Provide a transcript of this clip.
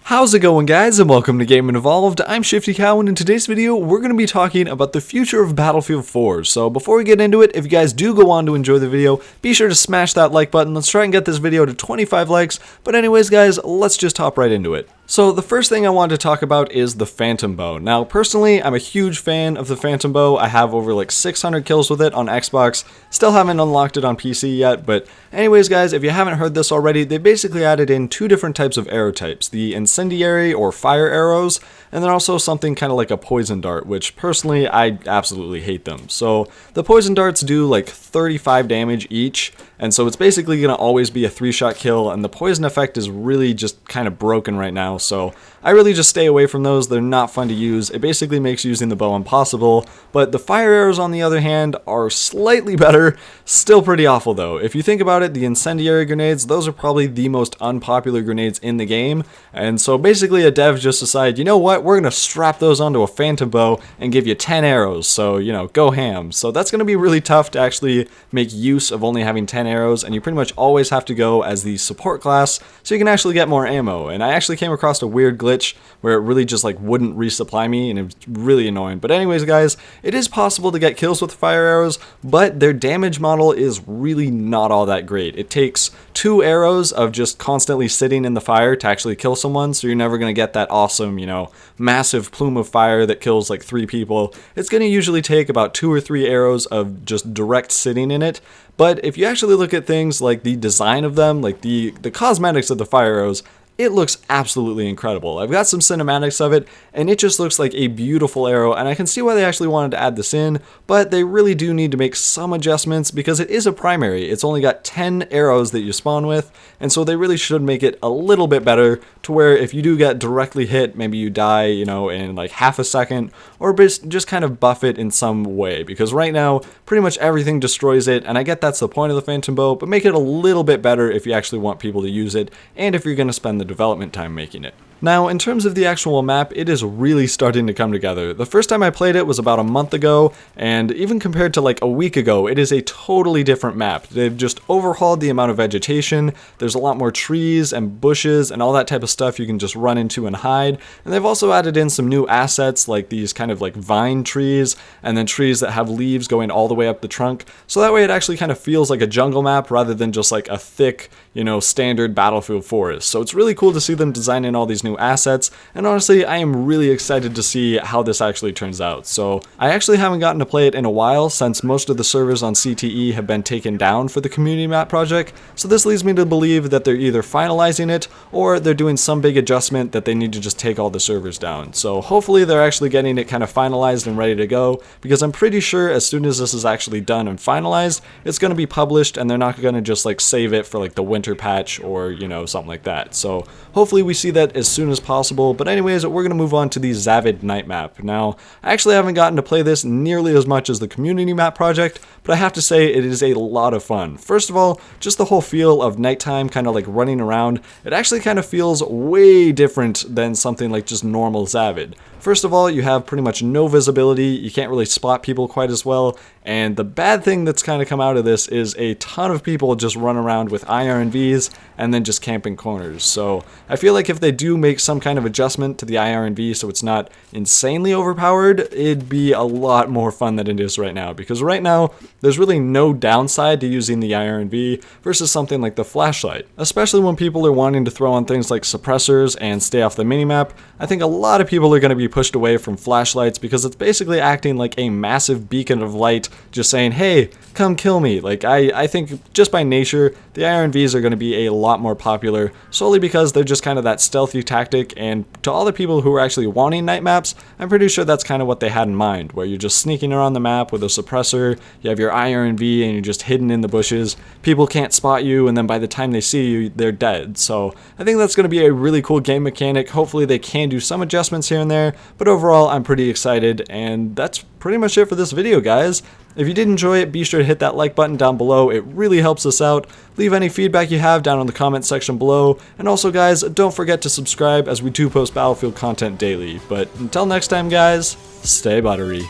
How's it going, guys, and welcome to Game and Evolved. I'm Shifty Cow, and in today's video, we're going to be talking about the future of Battlefield 4. So before we get into it, if you guys do go on to enjoy the video, be sure to smash that like button. Let's try and get this video to 25 likes. But anyways, guys, let's just hop right into it. So the first thing I wanted to talk about is the Phantom Bow. Now, personally, I'm a huge fan of the Phantom Bow. I have over like 600 kills with it on Xbox. Still haven't unlocked it on PC yet, but anyways, guys, if you haven't heard this already, they basically added in two different types of arrow types, the incendiary or fire arrows, and then also something kind of like a poison dart, which personally, I absolutely hate them. So the poison darts do like 35 damage each, and so it's basically going to always be a 3-shot kill, and the poison effect is really just kind of broken right now, so I really just stay away from those. They're not fun to use. It basically makes using the bow impossible, but the fire arrows, on the other hand, are slightly better. Still pretty awful, though. If you think about it, the incendiary grenades, those are probably the most unpopular grenades in the game, and so basically a dev just decided, you know what, we're going to strap those onto a Phantom Bow and give you 10 arrows, so, you know, go ham. So that's going to be really tough to actually make use of only having 10 arrows, and you pretty much always have to go as the support class so you can actually get more ammo. And I actually came across a weird glitch where it really just like wouldn't resupply me, and it was really annoying. But anyways, guys, it is possible to get kills with fire arrows, but their damage model is really not all that great. It takes 2 arrows of just constantly sitting in the fire to actually kill someone, so you're never going to get that awesome, you know, massive plume of fire that kills like 3 people. It's going to usually take about 2 or 3 arrows of just direct sitting in it. But if you actually look at things like the design of them, like the cosmetics of the fire arrows, it looks absolutely incredible. I've got some cinematics of it, and it just looks like a beautiful arrow, and I can see why they actually wanted to add this in, but they really do need to make some adjustments because it is a primary. It's only got 10 arrows that you spawn with, and so they really should make it a little bit better to where if you do get directly hit, maybe you die, you know, in like half a second, or just kind of buff it in some way, because right now, pretty much everything destroys it, and I get that's the point of the Phantom Bow, but make it a little bit better if you actually want people to use it, and if you're going to spend the development time making it. Now, in terms of the actual map, it is really starting to come together. The first time I played it was about a month ago, and even compared to like a week ago, it is a totally different map. They've just overhauled the amount of vegetation. There's a lot more trees and bushes and all that type of stuff you can just run into and hide. And they've also added in some new assets like these kind of like vine trees, and then trees that have leaves going all the way up the trunk. So that way it actually kind of feels like a jungle map rather than just like a thick, you know, standard Battlefield forest. So it's really cool to see them designing all these new assets, and honestly, I am really excited to see how this actually turns out. So I actually haven't gotten to play it in a while since most of the servers on CTE have been taken down for the community map project, so this leads me to believe that they're either finalizing it or they're doing some big adjustment that they need to just take all the servers down. So hopefully they're actually getting it kind of finalized and ready to go, because I'm pretty sure as soon as this is actually done and finalized, it's going to be published, and they're not going to just like save it for like the winter patch or, you know, something like that. So hopefully we see that as soon as possible. But anyways, we're going to move on to the Zavid night map. Now, I actually haven't gotten to play this nearly as much as the community map project, but I have to say it is a lot of fun. First of all, just the whole feel of nighttime kind of like running around, it actually kind of feels way different than something like just normal Zavid. First of all, you have pretty much no visibility, you can't really spot people quite as well, and the bad thing that's kind of come out of this is a ton of people just run around with IRNVs and then just camping corners. So I feel like if they do make some kind of adjustment to the IRNV so it's not insanely overpowered, it'd be a lot more fun than it is right now, because right now there's really no downside to using the IRNV versus something like the flashlight. Especially when people are wanting to throw on things like suppressors and stay off the minimap, I think a lot of people are going to be pushed away from flashlights because it's basically acting like a massive beacon of light just saying, hey, come kill me. Like, I think just by nature, the IRNVs are going to be a lot more popular solely because they're just kind of that stealthy tactic, and to all the people who are actually wanting night maps, I'm pretty sure that's kind of what they had in mind, where you're just sneaking around the map with a suppressor, you have your IRNV and you're just hidden in the bushes, people can't spot you, and then by the time they see you, they're dead. So I think that's going to be a really cool game mechanic. Hopefully they can do some adjustments here and there, but overall I'm pretty excited, and that's pretty much it for this video, guys. If you did enjoy it, be sure to hit that like button down below. It really helps us out. Leave any feedback you have down in the comment section below. And also, guys, don't forget to subscribe, as we do post Battlefield content daily. But until next time, guys, stay buttery.